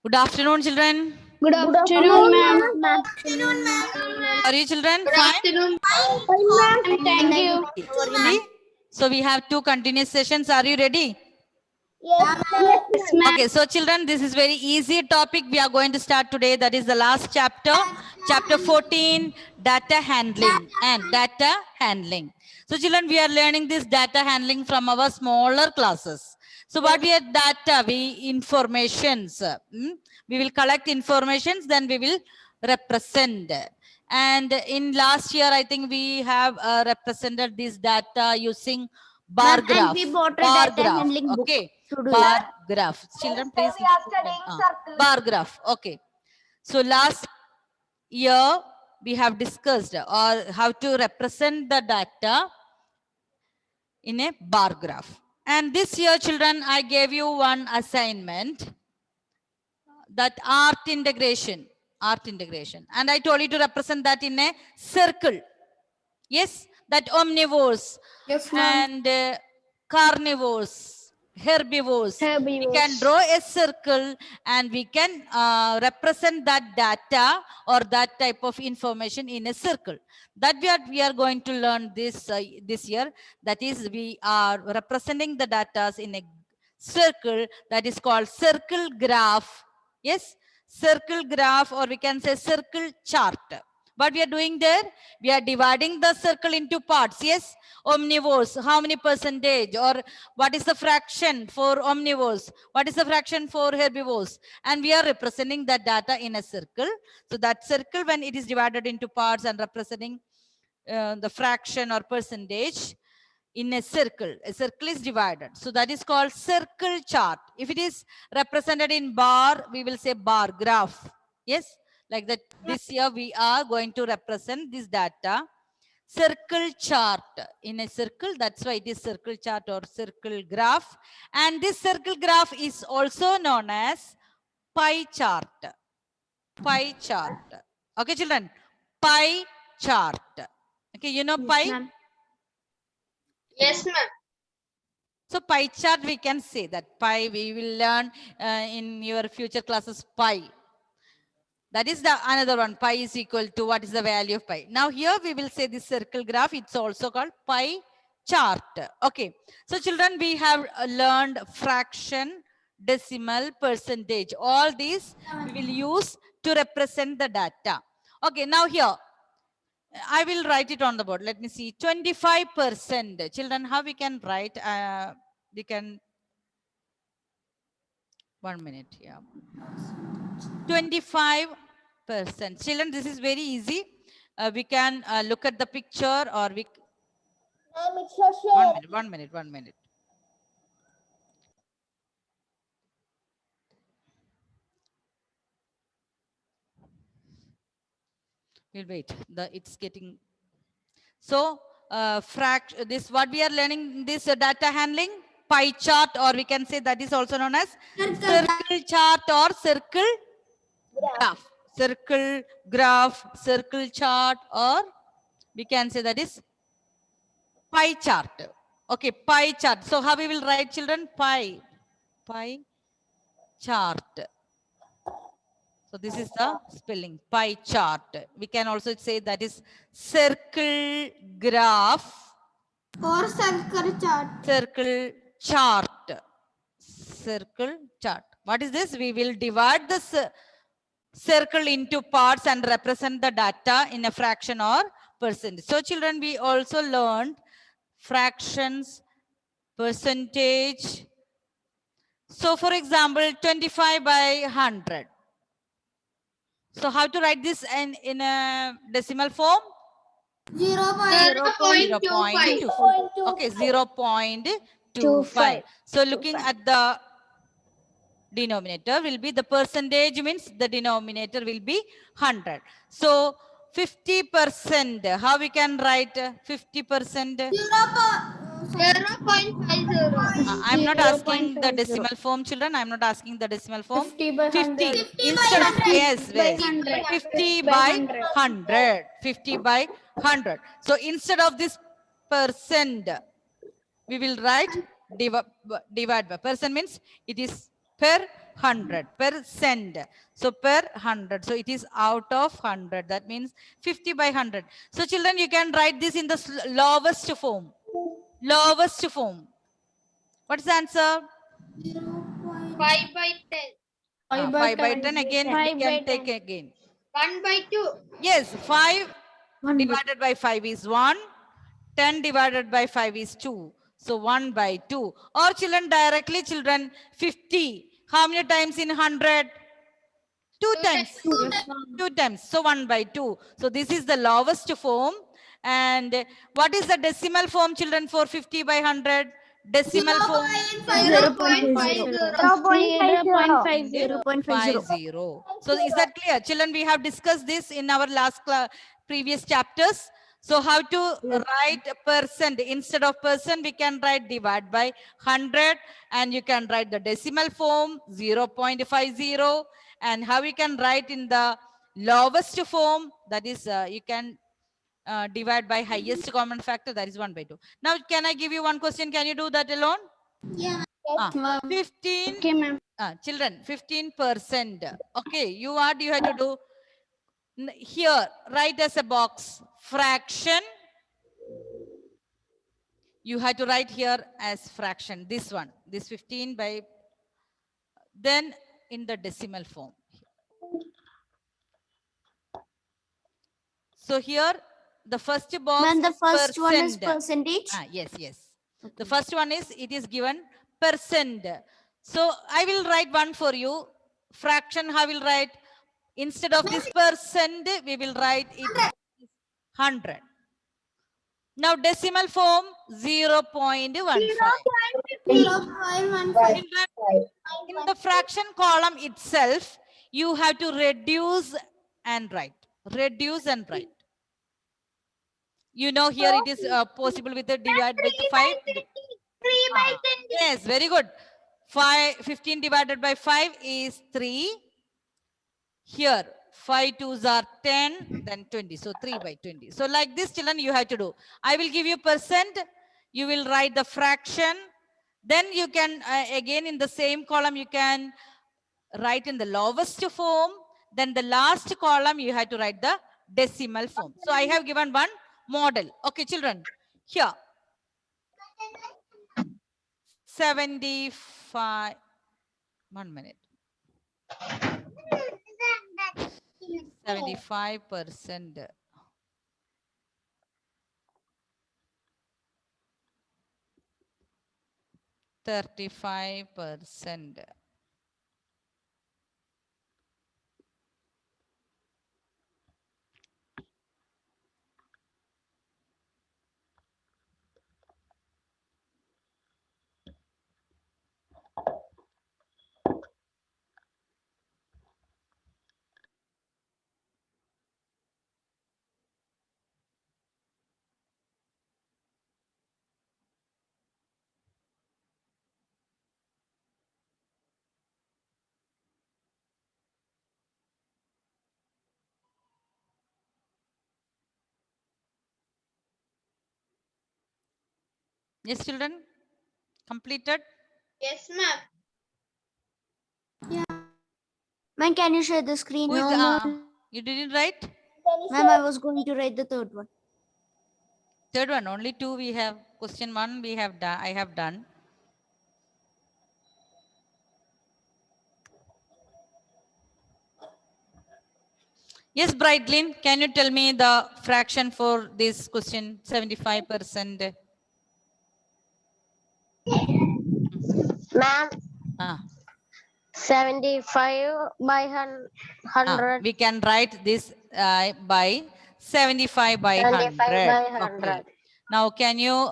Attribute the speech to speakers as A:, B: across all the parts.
A: Good afternoon, children.
B: Good afternoon, ma'am.
A: Are you children
B: Good
A: fine?
B: afternoon, ma'am. Thank you.
A: See? So we have 2 continuous sessions. Are you ready?
B: Yes, ma'am.
A: Okay, so children, this is very easy topic we are going to start today. That is the last chapter, chapter 14, data handling and data handling. So children, we are learning this data handling from our smaller classes. So what we are data, informations. We will collect informations, then we will represent. And in last year, I think we have represented this data using bar
B: Ma'am,
A: graph.
B: and we bought a
A: Bar
B: data
A: graph.
B: handling book
A: Okay.
B: to do
A: Bar
B: it.
A: graph. Children, please.
B: we are studying circle.
A: Bar graph. Okay. So last year we have discussed or how to represent the data in a bar graph. And this year, children, I gave you one assignment, that art integration. And I told you to represent that in a circle. Yes, that omnivores
B: Yes, ma'am.
A: and carnivores, herbivores. We can draw a circle and we can represent that data or that type of information in a circle. That we are going to learn this year. That is, we are representing the data in a circle, that is called circle graph. Yes, circle graph, or we can say circle chart. What we are doing there? We are dividing the circle into parts. Yes, omnivores, how many percentage, or what is the fraction for omnivores? What is the fraction for herbivores? And we are representing that data in a circle. So that circle, when it is divided into parts and representing the fraction or percentage in a circle is divided. So that is called circle chart. If it is represented in bar, we will say bar graph. Yes, like that. This year we are going to represent this data circle chart in a circle. That's why it is circle chart or circle graph. And this circle graph is also known as pie chart. Pie chart. Okay, children. Pie chart. Okay, you know pie?
B: Yes, ma'am.
A: So pie chart, we can say that pie, we will learn in your future classes pi. That is the another one. Pi is equal to what is the value of pi. Now here we will say this circle graph. It's also called pie chart. Okay. So children, we have learned fraction, decimal, percentage. All these we will use to represent the data. Okay. Now here, I will write it on the board. Let me see. 25%. Children, how we can write? We can 1 minute. Yeah. 25%. Children, this is very easy. We can look at the picture, or we. 1 minute. We'll wait. It's getting. So, this what we are learning, this data handling, pie chart, or we can say that is also known as circle chart or circle graph. Circle graph, circle chart, or we can say that is pie chart. Okay, pie chart. So how we will write, children? Pie chart. So this is the spelling, pie chart. We can also say that is circle graph.
B: Or circle chart.
A: Circle chart. Circle chart. What is this? We will divide this circle into parts and represent the data in a fraction or percentage. So children, we also learned fractions, percentage. So for example, 25 by 100. So how to write this in a decimal form?
B: 0.25.
A: Okay, 0.25. So looking at the denominator will be the percentage, means the denominator will be 100. So 50%. How we can write 50%?
B: 0.50.
A: I'm not asking the decimal form, children. I'm not asking the decimal form.
B: 50 by 100.
A: 50. Instead of, yes,
B: by
A: 50 by 100. 50 by 100. So instead of this percent, we will write divide by. Percent means it is per 100. Percent. So per 100. So it is out of 100. That means 50 by 100. So children, you can write this in the lowest form. Lowest form. What's the answer?
B: 5 by 10.
A: 5 by 10 again. We can take again.
B: 1 by 2.
A: Yes, 5 divided by 5 is 1. 10 divided by 5 is 2. So 1 by 2. Or children, directly children, 50. How many times in 100? 2 times. 2 times. So 1 by 2. So this is the lowest form. And what is the decimal form, children, for 50 by 100? Decimal form
B: 0.50.
A: 0.50. So is that clear? Children, we have discussed this in our previous chapters. So how to write percent? Instead of percent, we can write divide by 100. And you can write the decimal form 0.50. And how you can write in the lowest form? That is, you can divide by highest common factor, that is 1 by 2. Now, can I give you one question? Can you do that alone?
B: Yeah.
A: 15.
B: Okay, ma'am.
A: Children, 15%. Okay, you have to do here, write as a box fraction. You have to write here as fraction. This one, this 15 by, then in the decimal form. So here, the first box
C: When the
A: is
C: first one is
A: percent.
C: percentage.
A: Yes, yes.
C: Okay.
A: The first one is, it is given percent. So I will write one for you. Fraction, I will write, instead of this percent, we will write it 100. Now decimal form 0.15.
B: 0.15.
A: In the fraction column itself, you have to reduce and write. Reduce and write. You know, here it is possible with the divide with 5.
B: 3 by 10.
A: Yes, very good. 15 divided by 5 is 3. Here, 5 2s are 10, then 20. So 3 by 20. So like this, children, you have to do. I will give you percent. You will write the fraction. Then you can, again in the same column, you can write in the lowest form. Then the last column, you have to write the decimal form. So I have given one model. Okay, children. Here. 75. 1 minute. 75%. %35. Yes, children? Completed?
B: Yes, ma'am.
C: Ma'am, can you share the screen?
A: Who is the, you didn't write?
C: Ma'am, I was going to write the third one.
A: Third one, only 2 we have. Question 1 we have done. I have done. Yes, Brightlin, can you tell me the fraction for this question, 75%?
D: Ma'am, 75 by 100.
A: We can write this by 75 by
D: 75 by
A: 100.
D: 100.
A: Okay. Now, can you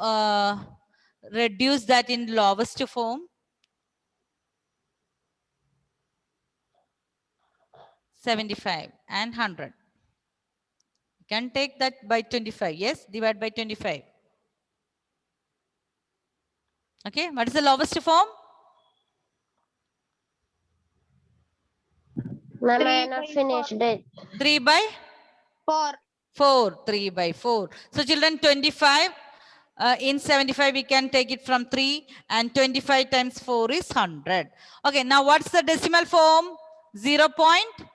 A: reduce that in lowest form? 75 and 100. You can take that by 25. Yes, divide by 25. Okay, what is the lowest form?
D: Ma'am, I not finished it.
A: 3 by
B: 4.
A: 4. 3 by 4. So children, 25 In 75, we can take it from 3, and 25 times 4 is 100. Okay, now what's the decimal form? 0 point.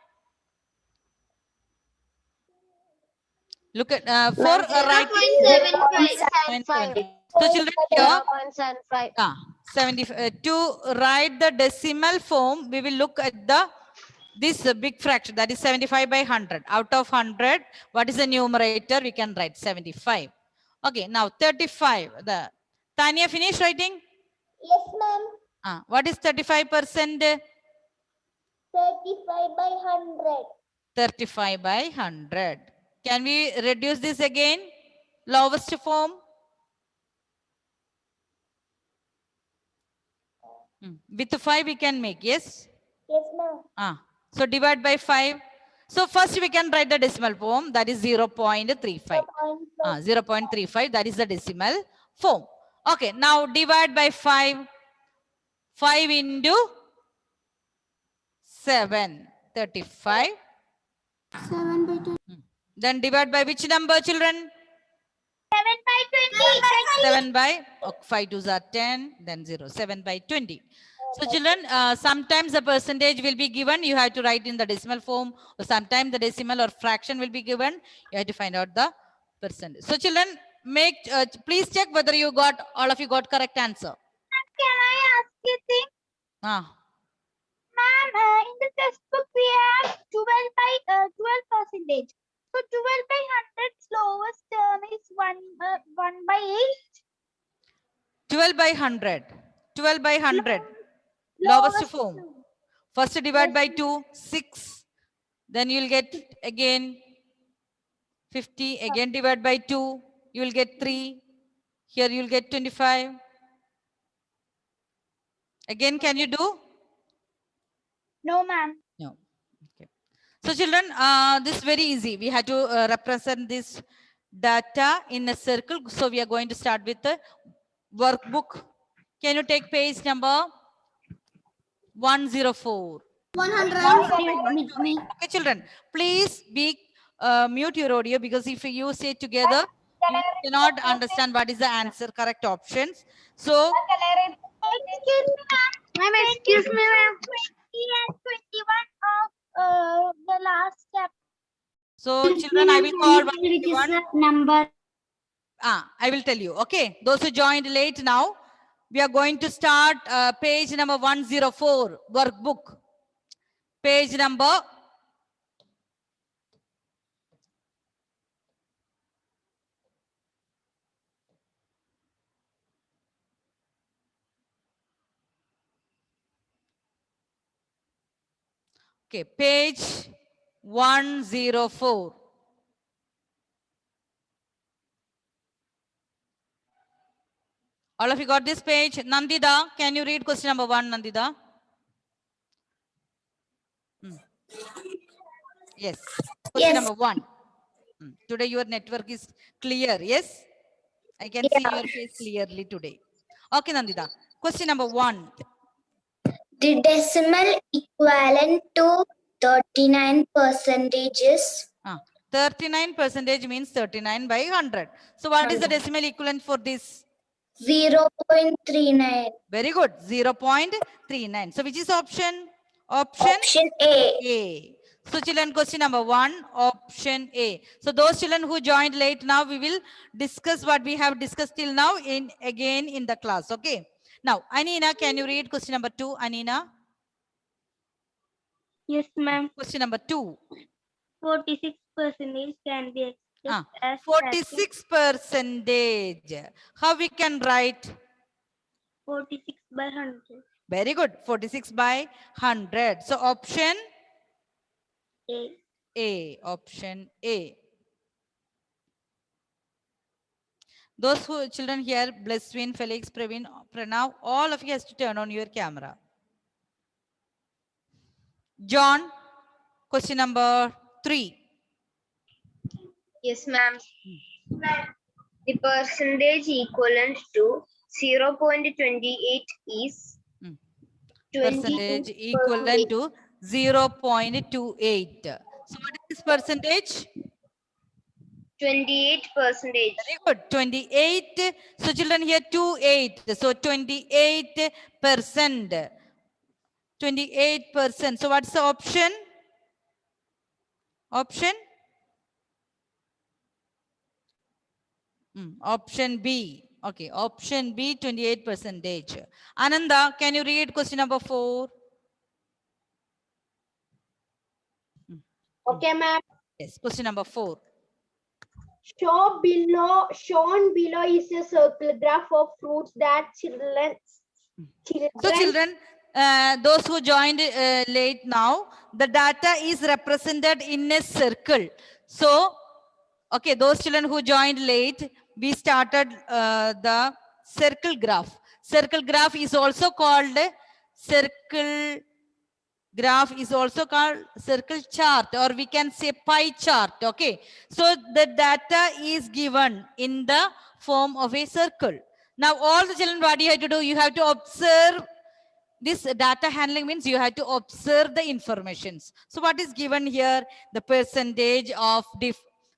A: Look at for writing
B: 0.75.
A: 0.75. So children here,
D: 0.75.
A: 70 to write the decimal form, we will look at this big fraction, that is 75 by 100. Out of 100, what is the numerator? We can write 75. Okay, now 35. The Tanya finished writing?
B: Yes, ma'am.
A: What is 35%?
B: 35 by 100.
A: 35 by 100. Can we reduce this again? Lowest form? With 5 we can make, yes?
B: Yes, ma'am.
A: So divide by 5. So first we can write the decimal form, that is 0.35. 0.35, that is the decimal form. Okay, now divide by 5. 5 into 7, 35.
C: 7 by 2.
A: Then divide by which number, children?
B: 7 by 20.
A: 7 by 5 2s are 10, then 0. 7 by 20. So children, sometimes the percentage will be given. You have to write in the decimal form. Or sometimes the decimal or fraction will be given. You have to find out the percentage. So children, please check whether all of you got correct answer.
B: Can I ask you a thing?
A: Ah.
B: Ma'am, in the textbook we have 12 percentage. So 12 by 100 lowest term is 1 by 8.
A: 12 by 100. 12 by 100. Lowest form. First divide by 2, 6. Then you will get again 50. Again divide by 2. You will get 3. Here you will get 25. Again, can you do?
B: No, ma'am.
A: No. Okay. So children, this is very easy. We have to represent this data in a circle. So we are going to start with the workbook. Can you take page number 104?
C: 100.
A: Okay, children, please mute your audio, because if you say together, you cannot understand what is the answer, correct options. So,
B: Excuse me, ma'am. Excuse me, ma'am. 20 and 21 of the last step.
A: so children, I will call
C: Which is
A: 1.
C: the number?
A: I will tell you. Okay, those who joined late now, we are going to start page number 104, workbook. Page number. Okay, page 104. All of you got this page? Nandida, can you read question number 1, Nandida? Yes. Question number 1. Today your network is clear, yes? I can see your face clearly today. Okay, Nandida. Question number 1.
E: The decimal equivalent to 39 percentages.
A: 39% means 39 by 100. So what is the decimal equivalent for this?
E: 0.39.
A: Very good. 0.39. So which is option? Option
E: A.
A: A. So children, question number 1, option A. So those children who joined late now, we will discuss what we have discussed till now again in the class. Okay. Now, Anina, can you read question number 2, Anina?
F: Yes, ma'am.
A: Question number 2.
F: 46% can be expressed as
A: 46%. How we can write?
F: 46 by 100.
A: Very good. 46 by 100. So option
F: A.
A: A. Option A. Those who children here, Blesswin, Felix, Praveen, Pranav, all of you has to turn on your camera. John, question number 3.
G: Yes, ma'am. The percentage equivalent to 0.28 is
A: Percentage equivalent to 0.28. So what is this percentage?
G: 28 percentage.
A: Very good. 28. So children here 28. So 28%. 28%. So what's the option? Option? Option B. Okay. Option B, 28 percentage. Ananda, can you read question number 4?
B: Okay, ma'am.
A: Yes. Question number 4.
B: Shown below is a circle graph of fruits that children.
A: So children, those who joined late now, the data is represented in a circle. So, okay, those children who joined late, we started the circle graph. Circle graph is also called circle graph is also called circle chart, or we can say pie chart. Okay, so the data is given in the form of a circle. Now all the children, what you have to do, you have to observe. This data handling means you have to observe the informations. So what is given here? The percentage of the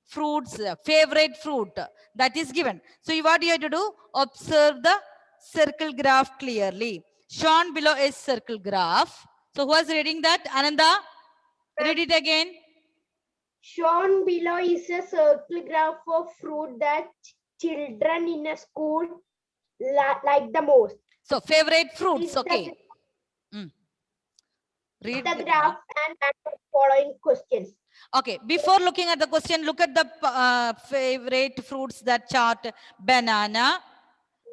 A: fruits, favorite fruit, that is given. So what you have to do? Observe the circle graph clearly. Shown below is circle graph. So who is reading that? Ananda, read it again.
B: Shown below is a circle graph of fruit that children in a school like the most.
A: So favorite fruits,
B: Is
A: okay. Read
B: the
A: the
B: graph and answer following questions.
A: Okay, before looking at the question, look at the favorite fruits that chart. Banana,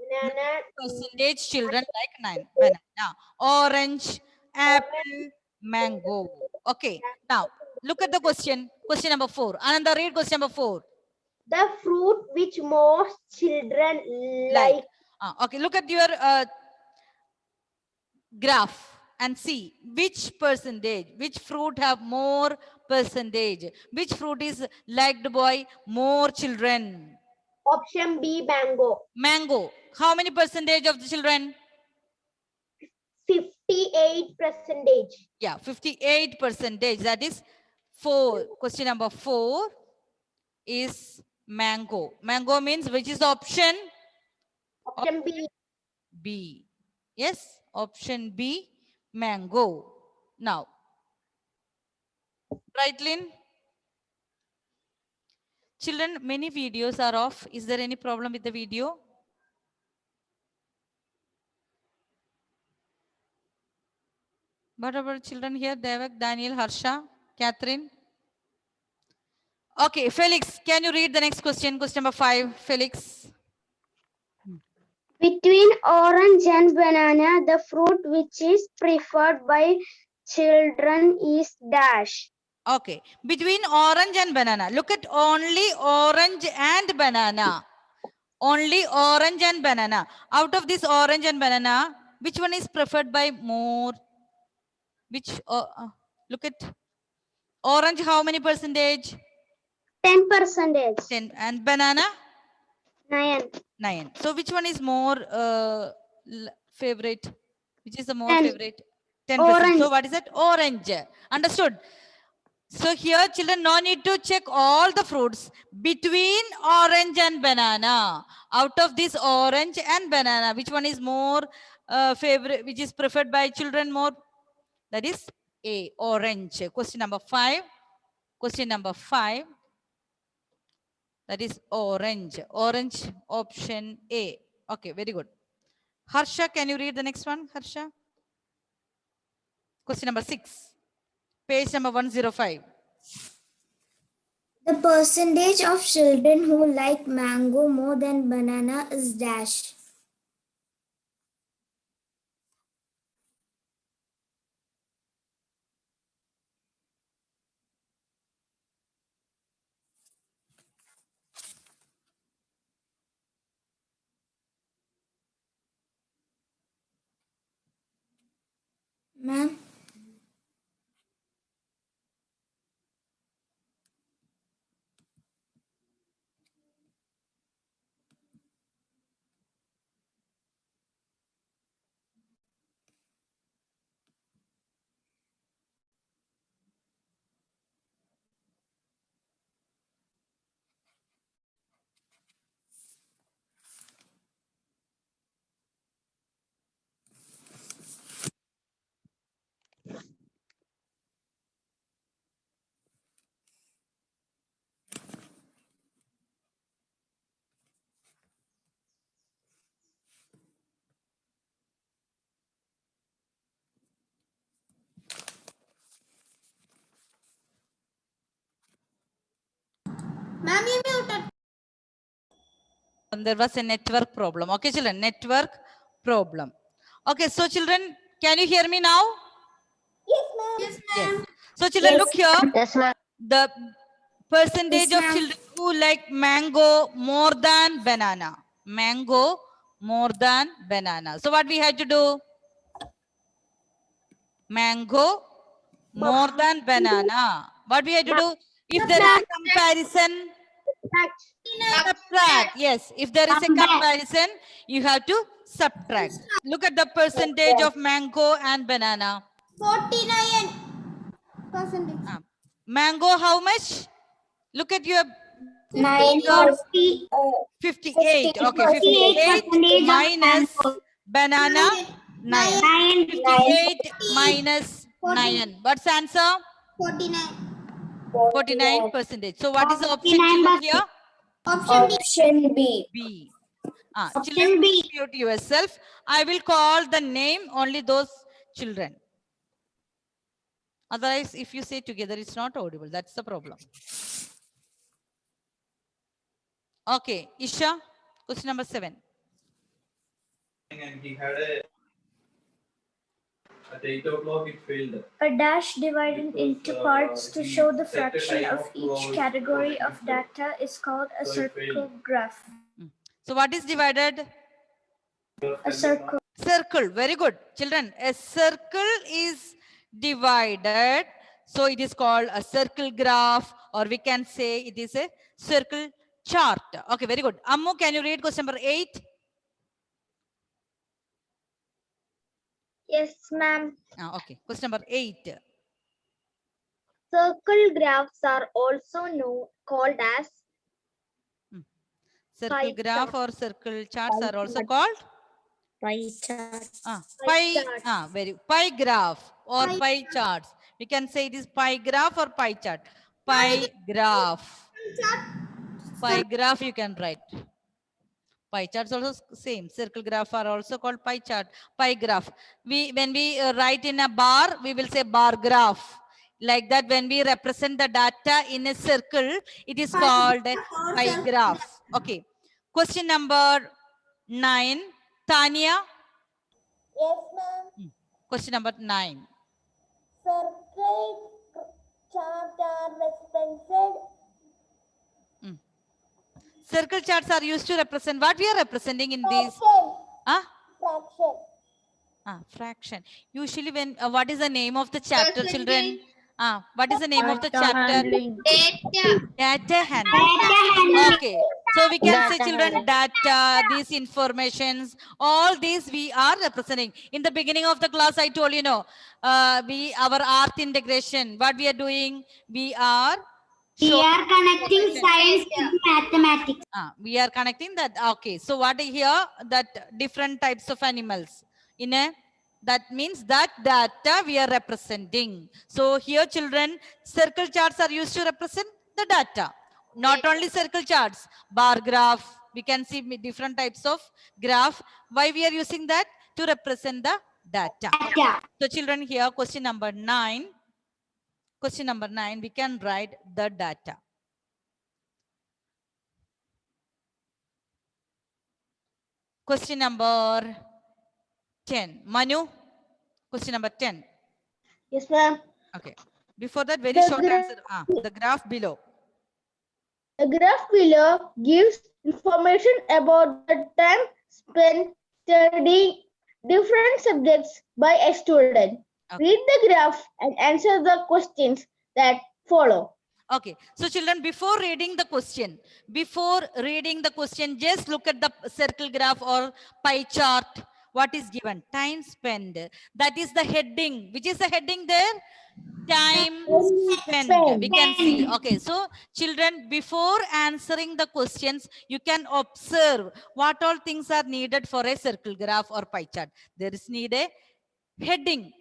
B: Banana,
A: percentage children like 9. Banana, orange, apple, mango. Okay, now look at the question. Question number 4. Ananda, read question number 4.
B: the fruit which most children like.
A: Okay, look at your graph and see which percentage, which fruit have more percentage, which fruit is liked by more children.
B: Option B, mango.
A: Mango. How many percentage of the children?
B: 58%.
A: Yeah, 58 percentage. That is 4. Question number 4 is mango. Mango means which is the option?
B: Option B.
A: B. Yes, option B, mango. Now, right, Lynn? Children, many videos are off. Is there any problem with the video? What about children here? Devak, Daniel, Harsha, Catherine? Okay, Felix, can you read the next question? Question number 5, Felix.
C: Between orange and banana, the fruit which is preferred by children is dash.
A: Okay, between orange and banana. Look at only orange and banana. Only orange and banana. Out of this orange and banana, which one is preferred by more? Which, look at orange, how many percentage?
C: 10%.
A: 10. And banana?
C: 9.
A: 9. So which one is more favorite? Which is the more
C: 10.
A: favorite? 10%.
C: Orange.
A: So what is that? Orange. Understood? So here children, no need to check all the fruits between orange and banana. Out of this orange and banana, which one is more favorite, which is preferred by children more? That is A, orange. Question number 5. Question number 5. That is orange. Orange, option A. Okay, very good. Harsha, can you read the next one, Harsha? Question number 6. Page number 105.
E: The percentage of children who like mango more than banana is dash. Ma'am?
A: There was a network problem. Okay, children, network problem. Okay, so children, can you hear me now? Yes. So children, look here.
D: Yes, ma'am.
A: The percentage
E: Yes,
A: of
E: ma'am.
A: children who like mango more than banana. Mango more than banana. So what we had to do? Mango more than banana. What we had to do? If there is a comparison, subtract. Yes, if there is a comparison, you have to subtract. Look at the percentage of mango and banana.
E: 49%.
A: Mango, how much? Look at your
E: 940.
A: 58. Okay, 58 minus banana 9. 58 minus 9. What's answer? 49%. So what is the option children here?
E: Option B.
A: B. Children, mute yourself. I will call the name only those children. Otherwise, if you say together, it's not audible. That's the problem. Okay, Isha, question number 7.
H: And he had at 8 o'clock it failed.
E: A dash divided into
H: Because,
E: parts to
H: he
E: show the
H: set a
E: fraction
H: time
E: of
H: of 2
E: each
H: hours
E: category
H: before
E: of
H: it
E: data is called a
H: So it
E: circle
H: failed.
E: graph.
A: So what is divided?
E: A circle.
A: Circle. Very good. Children, a circle is divided. So it is called a circle graph, or we can say it is a circle chart. Okay, very good. Ammu, can you read question number 8?
G: Yes, ma'am.
A: Okay, question number 8.
G: Circle graphs are also called as
A: Circle
G: Pie
A: graph or circle charts are also called
E: Pie chart.
A: pie graph or pie charts. We can say it is pie graph or pie chart. Pie graph. Pie graph you can write. Pie charts also same. Circle graph are also called pie chart. Pie graph. When we write in a bar, we will say bar graph. Like that, when we represent the data in a circle, it is called a pie graph. Okay. Question number 9. Tanya.
E: Yes, ma'am.
A: Question number 9.
E: Circle chart are represented.
A: Circle charts are used to represent what we are representing in these.
E: Fraction.
A: Fraction. Usually when, what is the name of the chapter, children? What is the name of the chapter? Data handling. Okay. So we can say, children, data, these informations, all these we are representing. In the beginning of the class, I told you, our art integration, what we are doing, we are
E: connecting science to mathematics.
A: we are connecting that. Okay. So what here, that different types of animals in a, that means that data we are representing. So here, children, circle charts are used to represent the data. Not only circle charts, bar graph, we can see different types of graph. Why we are using that? To represent the data. So children, here question number 9. Question number 9, we can write the data. Question number 10. Manu, question number 10.
G: Yes, ma'am.
A: Okay. Before that, very short answer. The graph below.
I: The graph below gives information about the time spent studying different subjects by a student.
A: Okay.
I: Read the graph and answer the questions that follow.
A: Okay. So children, before reading the question, just look at the circle graph or pie chart. What is given? Time spent. That is the heading. Which is the heading there? Time spent. We can see. Okay. So children, before answering the questions, you can observe what all things are needed for a circle graph or pie chart. There is need a heading.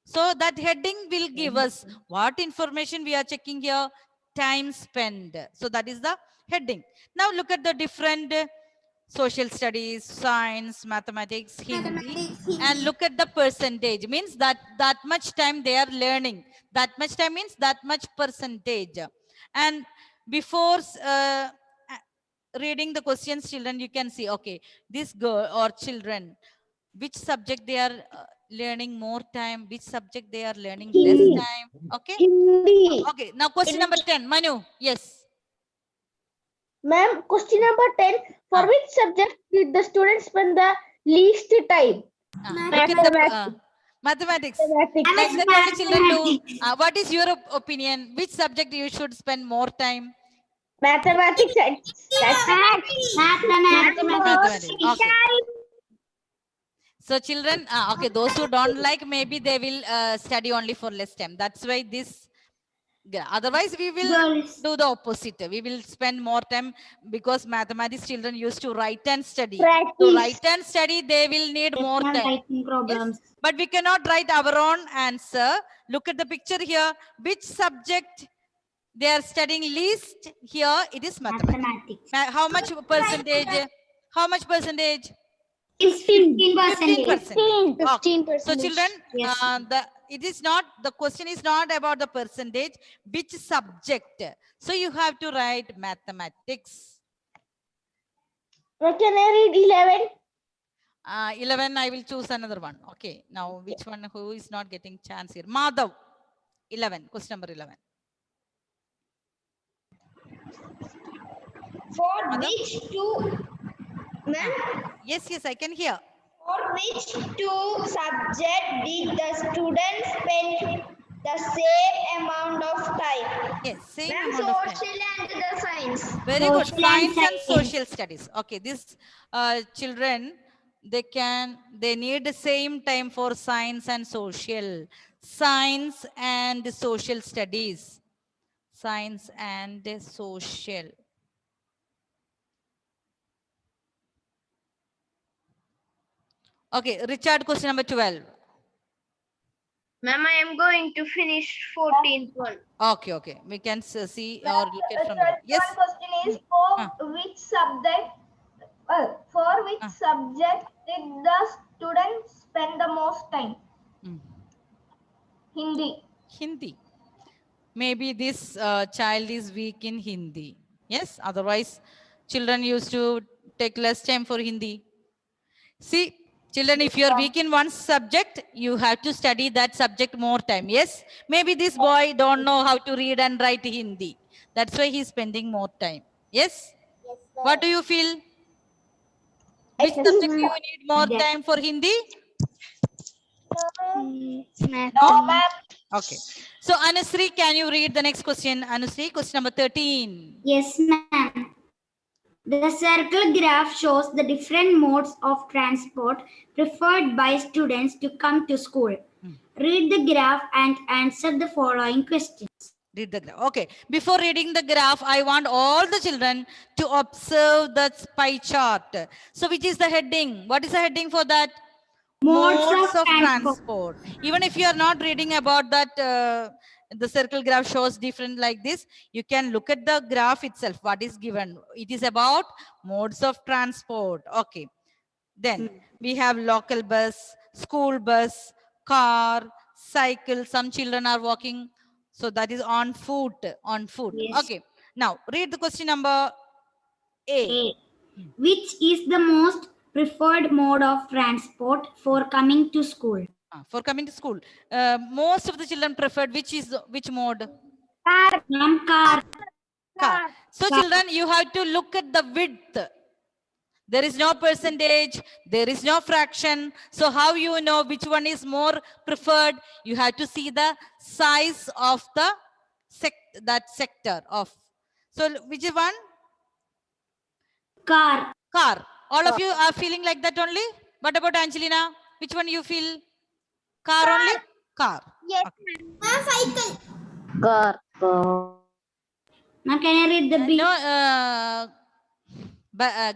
A: So that heading will give us what information we are checking here. Time spent. So that is the heading. Now look at the different social studies, science, mathematics, Hindi, and look at the percentage. Means that much time they are learning. That much time means that much percentage. And before reading the questions, children, you can see, okay, this girl or children, which subject they are learning more time, which subject they are learning less
I: Hindi.
A: time. Okay.
I: Hindi.
A: Okay. Now question number 10. Manu. Yes.
I: Ma'am, question number 10. For which subject did the students spend the least time?
A: Look at the mathematics.
I: Mathematics.
A: Like that only children do. What is your opinion? Which subject you should spend more time?
I: Mathematics.
A: Mathematics. Okay. So children, okay, those who don't like, maybe they will study only for less time. That's why this. Yeah, otherwise, we will do the opposite. We will spend more time because mathematics children used to write and study. To write and study, they will need more time. Yes? But we cannot write our own answer. Look at the picture here. Which subject they are studying least? Here it is mathematics. How much percentage? How much percentage?
E: 15%.
A: 15%.
C: 15%.
A: So children, the question is not about the percentage, which subject. So you have to write mathematics.
I: Can I read 11?
A: 11, I will choose another one. Okay, now which one, who is not getting chance here? Madhav, 11, question number 11.
G: For
A: Madam?
G: which two, ma'am,
A: Yes, I can hear.
G: for which two subjects did the students spend the same amount of time?
A: Yes, same
G: Ma'am,
A: amount of time.
G: social and the science.
A: Very good.
E: Social and
A: Science and social studies. Okay, these children, they need the same time for science and social. Science and social studies. Science and social. Okay, Richard, question number 12.
G: Ma'am, I am going to finish 14th one.
A: Okay. We can see or look at from the. Yes.
B: One question is for which subject? For which subject did the students spend the most time? Hindi.
A: Hindi. Maybe this child is weak in Hindi. Yes. Otherwise, children used to take less time for Hindi. See, children, if you are weak in one subject, you have to study that subject more time. Yes. Maybe this boy don't know how to read and write Hindi. That's why he's spending more time. Yes. What do you feel? Which subject do you need more time for Hindi? No, ma'am. Okay. So, Anusri, can you read the next question? Anusri, question number 13.
E: Yes, ma'am. The circle graph shows the different modes of transport preferred by students to come to school. Read the graph and answer the following questions.
A: Read the graph. Okay. Before reading the graph, I want all the children to observe the pie chart. So, which is the heading? What is the heading for that? Modes of transport. Even if you are not reading about that, the circle graph shows different like this. You can look at the graph itself. What is given? It is about modes of transport. Okay. Then we have local bus, school bus, car, cycle. Some children are walking. So that is on foot.
E: Yes.
A: Okay. Now read the question number A.
E: Which is the most preferred mode of transport for coming to school?
A: For coming to school, most of the children preferred which mode?
E: Car.
A: Car. So children, you have to look at the width. There is no percentage, there is no fraction. So how you know which one is more preferred? You have to see the size of the sector of. So which one?
E: Car.
A: All of you are feeling like that only? What about Angelina? Which one you feel? Car only? Car.
B: Yes.
A: Okay.
B: Cycle.
D: Car.
E: Now can I read the B?
A: No,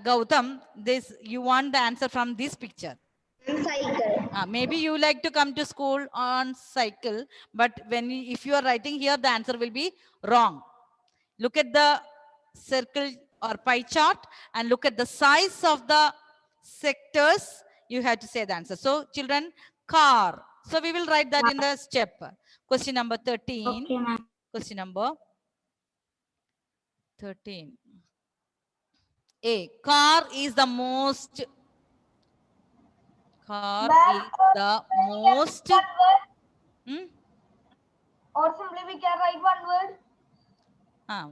A: Gautam, this you want the answer from this picture.
G: Cycle.
A: Maybe you like to come to school on cycle, but if you are writing here, the answer will be wrong. Look at the circle or pie chart and look at the size of the sectors. You have to say the answer. So children, car. So we will write that in the step. Question number 13.
E: Okay, ma'am.
A: Question number 13. A. Car is the most. Car
B: Ma'am,
A: is the most. Hmm?
B: or simply we can write one word.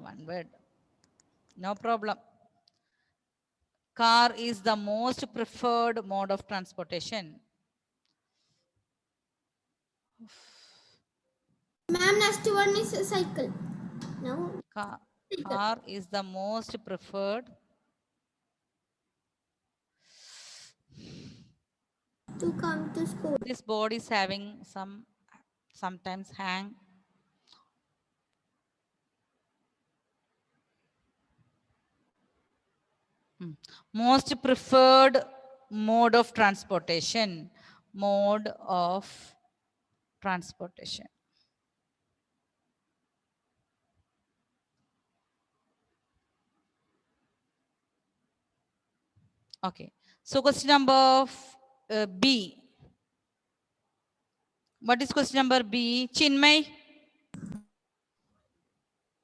A: One word. No problem. Car is the most preferred mode of transportation.
E: Ma'am, next one is a cycle. No.
A: Car is the most preferred.
E: To come to school.
A: This board is having sometimes hang. Most preferred mode of transportation. Mode of transportation. Okay. So question number B. What is question number B? Chinmay?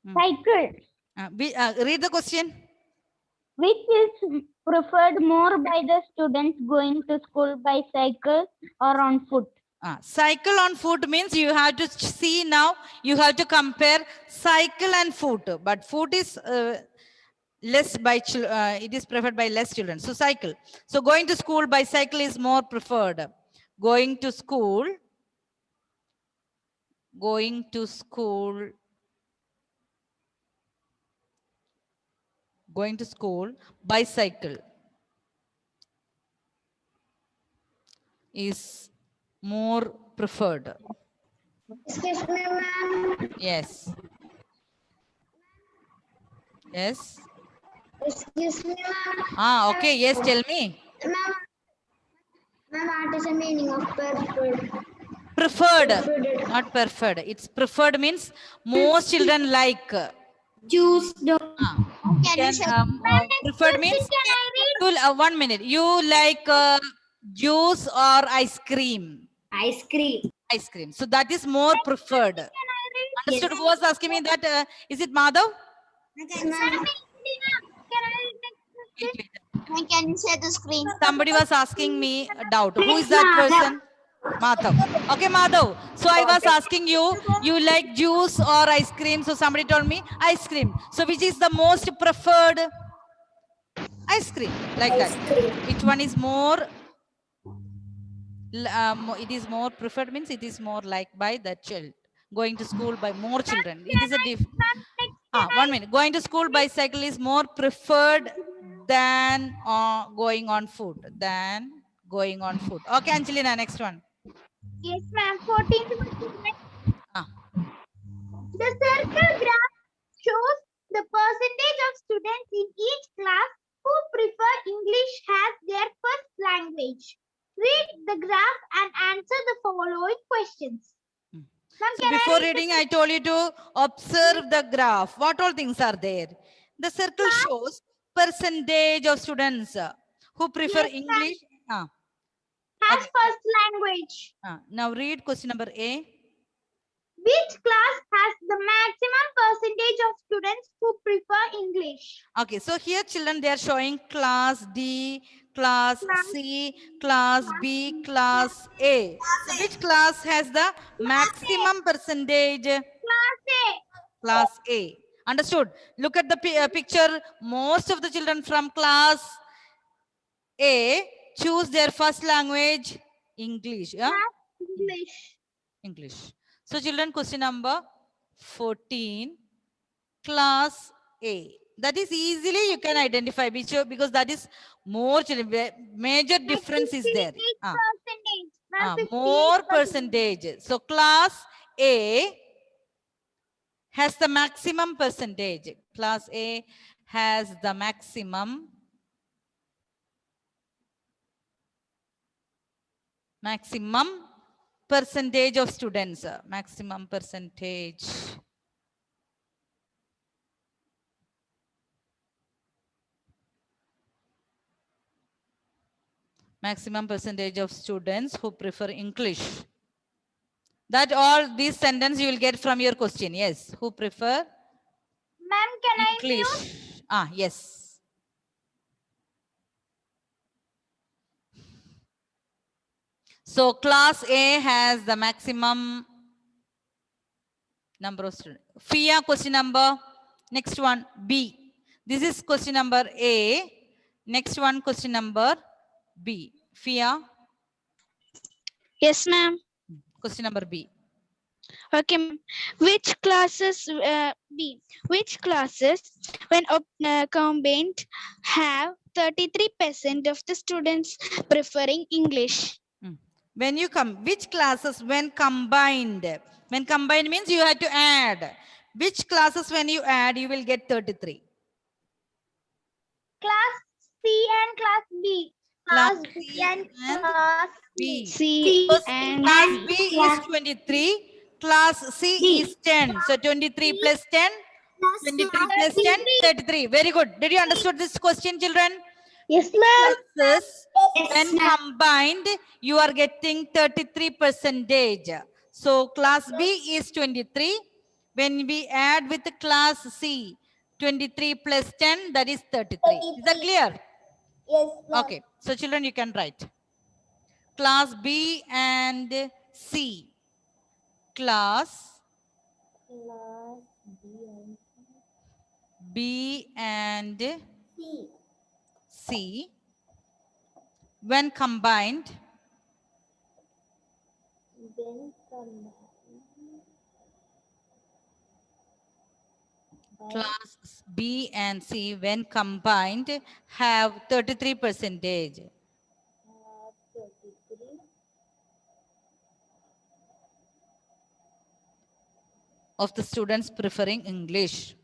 B: Cycle,
A: Read the question.
B: which is preferred more by the students going to school by cycle or on foot.
A: Cycle on foot means you have to see now, you have to compare cycle and foot. But foot is less by, it is preferred by less children. So cycle. So going to school by cycle is more preferred. Going to school by cycle is more preferred.
G: Excuse me, ma'am.
A: Yes. Yes.
G: Excuse me, ma'am.
A: Okay. Yes, tell me.
G: Ma'am, what is the meaning of preferred?
A: Preferred, not preferred. It's preferred means most children like.
E: Choose the.
A: Preferred means, 1 minute. You like juice or ice cream?
E: Ice cream.
A: Ice cream. So that is more preferred. Understood? Who was asking me that? Is it Madhav?
G: Can you share the screen?
A: Somebody was asking me a doubt. Who is that person? Madhav. Okay, Madhav. So I was asking you, you like juice or ice cream? So somebody told me ice cream. So which is the most preferred? Ice cream. Like that. Which one is more? It is more preferred means it is more liked by the child. Going to school by more children. It is a different. 1 minute. Going to school by cycle is more preferred than going on foot. Okay, Angelina, next one.
B: Yes, ma'am. 14th. The circle graph shows the percentage of students in each class who prefer English as their first language. Read the graph and answer the following questions.
A: So before reading, I told you to observe the graph. What all things are there? The circle shows percentage of students who prefer English.
B: As first language.
A: Now read question number A.
B: Which class has the maximum percentage of students who prefer English?
A: Okay, so here children, they are showing class D, class C, class B, class A. So which class has the maximum percentage?
B: Class A.
A: Class A. Understood? Look at the picture. Most of the children from class A choose their first language, English. Yeah? English. So children, question number 14, class A. That is easily you can identify because that is more children. Major difference is there. More percentage. So class A has the maximum percentage. Class A has the maximum percentage of students. Maximum percentage. Maximum percentage of students who prefer English. That all these sentence you will get from your question. Yes. Who prefer?
B: Ma'am, can
A: English.
B: I use?
A: Yes. So class A has the maximum number of students. Fia, question number. Next one, B. This is question number A. Next one, question number B. Fia,
B: Yes, ma'am.
A: question number B.
B: Okay, ma'am. Which classes B? Which classes, when combined, have 33% of the students preferring English?
A: When you come, which classes when combined? When combined means you have to add. Which classes when you add, you will get 33.
B: Class C and class B.
A: Class C and
B: class
A: B.
B: C
A: So
B: and
A: class
B: B.
A: B is 23. Class C is 10. So 23 plus 10. 23 plus 10, 33. Very good. Did you understood this question, children?
I: Yes, ma'am.
A: Classes, when combined, you are getting 33%. So class B is 23. When we add with the class C, 23 plus 10, that is 33. Is that clear?
G: Yes,
A: Okay. So children, you can write. Class B and C. Class B and C. When combined, class B and C when combined have 33%. Of the students preferring English.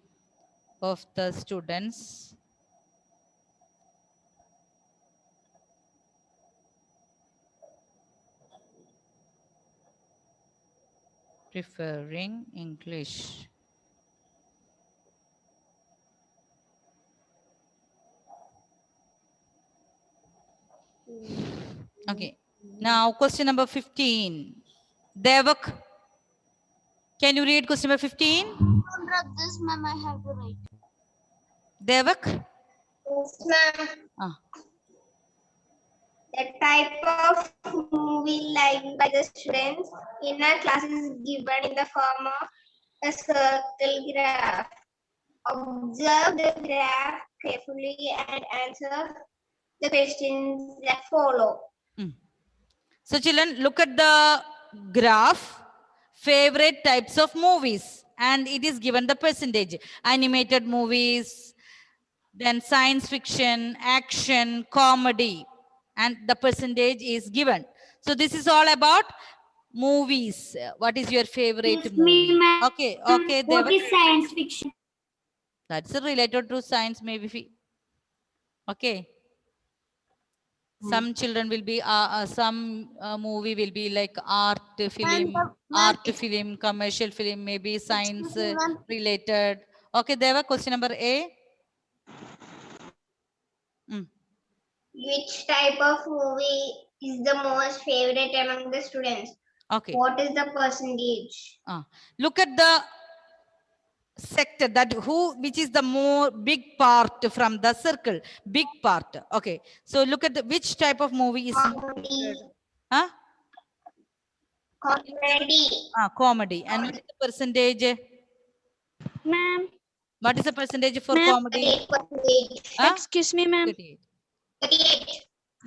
A: Of the students preferring English. Okay. Now question number 15. Devak, can you read question number 15?
G: this, ma'am, I have to write.
A: Devak?
G: Yes, ma'am.
A: Ah.
G: The type of movie liked by the students in a class is given in the form of a circle graph. Observe the graph carefully and answer the questions that follow.
A: So children, look at the graph, favorite types of movies, and it is given the percentage. Animated movies, then science fiction, action, comedy, and the percentage is given. So this is all about movies. What is your favorite movie? Okay, okay.
E: What is science fiction?
A: That's related to science, maybe. Okay. Some children will be, some movie will be like art film, commercial film, maybe science related. Okay, Deva, question number A.
G: Which type of movie is the most favorite among the students?
A: Okay.
G: What is the percentage?
A: Look at the sector, that which is the more big part from the circle, big part. Okay, so look at which type of movie is
G: comedy.
A: Huh?
G: Comedy.
A: Comedy. And what is the percentage?
B: Ma'am.
A: What is the percentage for comedy?
B: Excuse me, ma'am.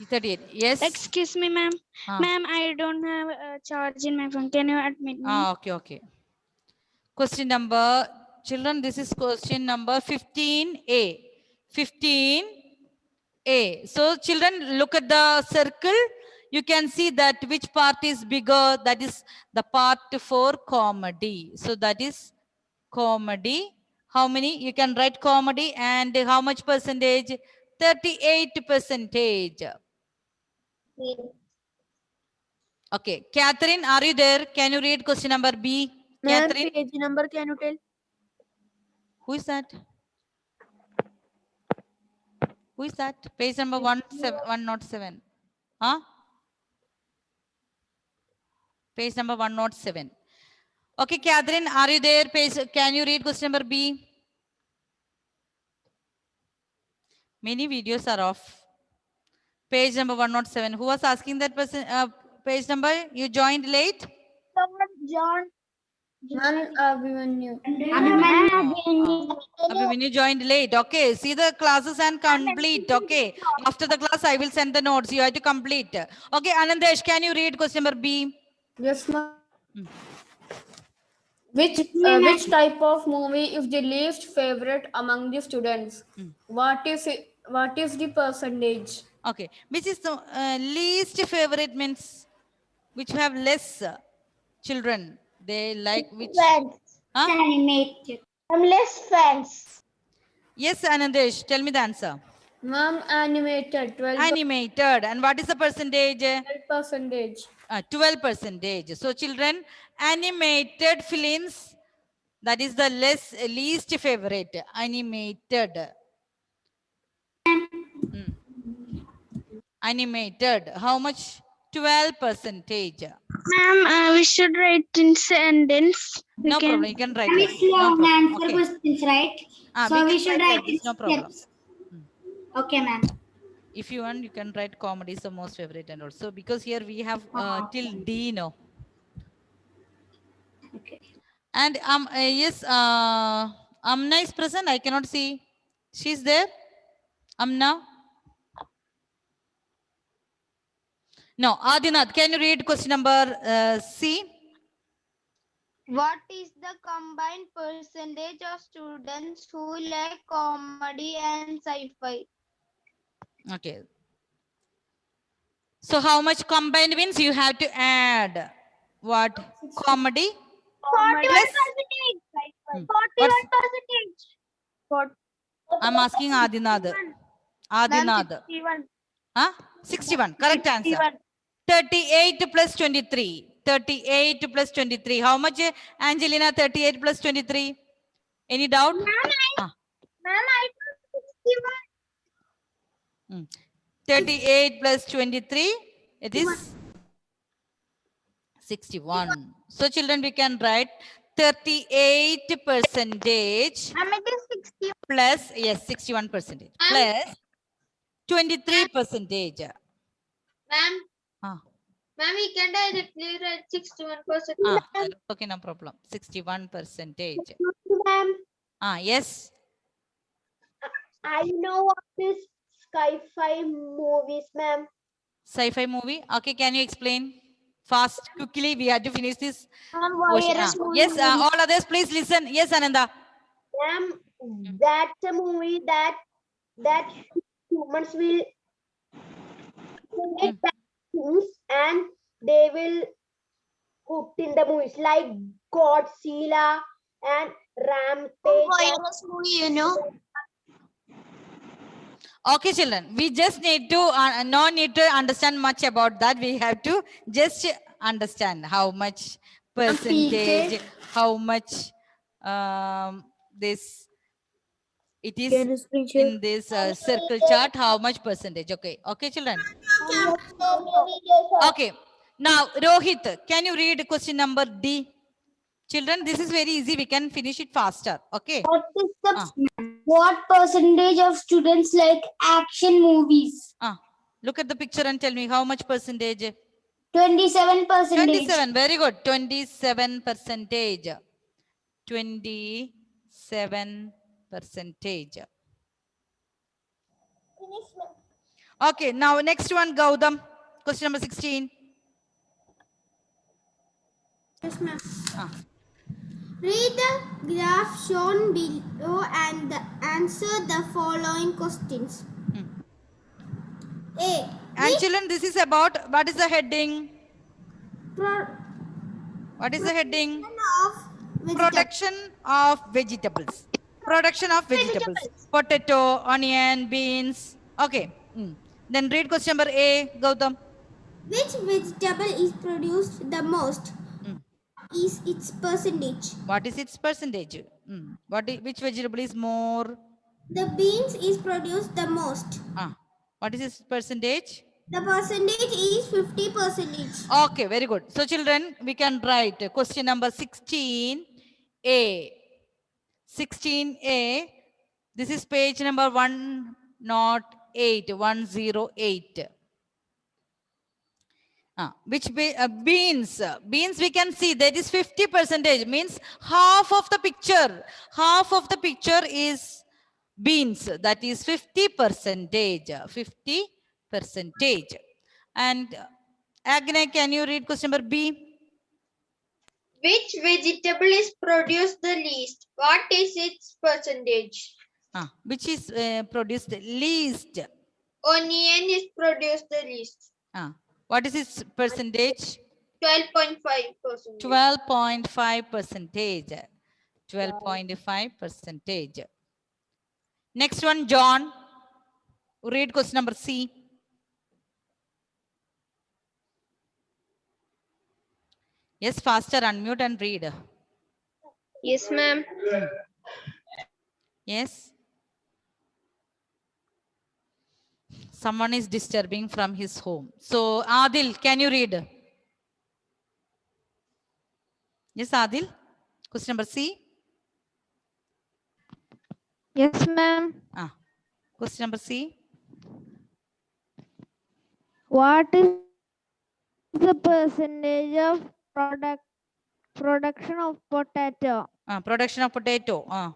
A: 38. Yes.
B: Excuse me, ma'am. Ma'am, I don't have a charge in my phone. Can you admit me?
A: Okay. Question number, children, this is question number 15A. 15A. So children, look at the circle. You can see that which part is bigger. That is the part for comedy. So that is comedy. How many? You can write comedy and how much percentage? 38%. Okay. Catherine, are you there? Can you read question number B? Catherine?
F: Page number can you tell?
A: Who is that? Who is that? Page number 107. Huh? Page number 107. Okay, Catherine, are you there? Can you read question number B? Many videos are off. Page number 107. Who was asking that person? page number? You joined late?
B: John.
E: Abhimanyu.
A: When you joined late, okay. See the classes and complete, okay. After the class, I will send the notes. You have to complete. Okay, Anandesh, can you read question number B?
E: Yes, ma'am. Which type of movie is the least favorite among the students? What is it? What is the percentage?
A: Okay, which is the least favorite means which have less children. They like which?
I: Fans.
A: Huh?
E: Animated.
I: I'm less fans.
A: Yes, Anandesh, tell me the answer.
E: Ma'am, animated. 12%.
A: Animated. And what is the percentage?
E: 12%.
A: 12%. So children, animated films, that is the least favorite. Animated. Animated. How much? 12%.
C: Ma'am, we should write in sentence.
A: No problem. You can write.
E: It's
A: No
E: long
A: problem.
E: answer
A: Okay.
E: questions, right?
A: We
E: So we
A: can
E: should
A: write like
E: write
A: this,
E: in
A: no problem.
E: steps. Okay, ma'am.
A: If you want, you can write comedy is the most favorite and also because here we have till D, no.
E: Okay.
A: And yes, Amna is present. I cannot see. She's there. Amna. No, Adinath, can you read question number C?
C: What is the combined percentage of students who like comedy and sci-fi?
A: Okay. So how much combined means you have to add what? Comedy?
B: 41%. 41%.
A: I'm asking Adinath. Adinath. 61. Correct answer. 38 plus 23. 38 plus 23. How much, Angelina? 38 plus 23. Any doubt?
B: Ma'am, I 61.
A: 38 plus 23. It is 61. So children, we can write 38 percentage plus, yes, 61 percentage plus 23 percentage.
C: Ma'am, ma'am, we can directly write 61%.
A: Okay, no problem. 61 percentage.
I: Ma'am,
A: Yes.
I: I know what is sci-fi movies, ma'am.
A: Sci-fi movie. Okay, can you explain? Fast, quickly, we have to finish this. Yes, all others, please listen. Yes, Ananda.
I: Ma'am, that's a movie that humans will create bad things and they will put in the movies like Godzilla and Rampage.
C: Movie, you know.
A: Okay, children, we just need to, no need to understand much about that. We have to just understand how much percentage, how much this, it is in this circle chart, how much percentage. Okay, okay, children. Okay, now Rohit, can you read question number D? Children, this is very easy. We can finish it faster. Okay.
E: What percentage of students like action movies?
A: Look at the picture and tell me how much percentage.
E: 27%.
A: 27. Very good. 27 percentage. 27 percentage. Okay. Now next one, Gautam. Question number 16.
E: Yes, ma'am. Read the graph shown below and answer the following questions. A.
A: And children, this is about, what is the heading? What is the heading? Production of vegetables. Production of vegetables. Potato, onion, beans. Okay. Then read question number A, Gautam.
E: Which vegetable is produced the most? Is its percentage?
A: What is its percentage? Which vegetable is more?
E: The beans is produced the most.
A: What is its percentage?
E: The percentage is 50%.
A: Okay, very good. So children, we can write question number 16A. 16A. This is page number 108. 108. Beans? Beans we can see that is 50%, means half of the picture. Half of the picture is beans. That is 50%. 50%. And Agne, can you read question number B?
G: Which vegetable is produced the least? What is its percentage?
A: Which is produced least?
G: Onion is produced the least.
A: What is its percentage?
G: 12.5%.
A: 12.5%. 12.5%. Next one, John. Read question number C. Yes, faster, unmute and read.
G: Yes, ma'am.
A: Yes. Someone is disturbing from his home. So, Adil, can you read? Yes, Adil. Question number C.
C: Yes, ma'am.
A: Question number C.
C: What is the percentage of production of potato?
A: Production of potato.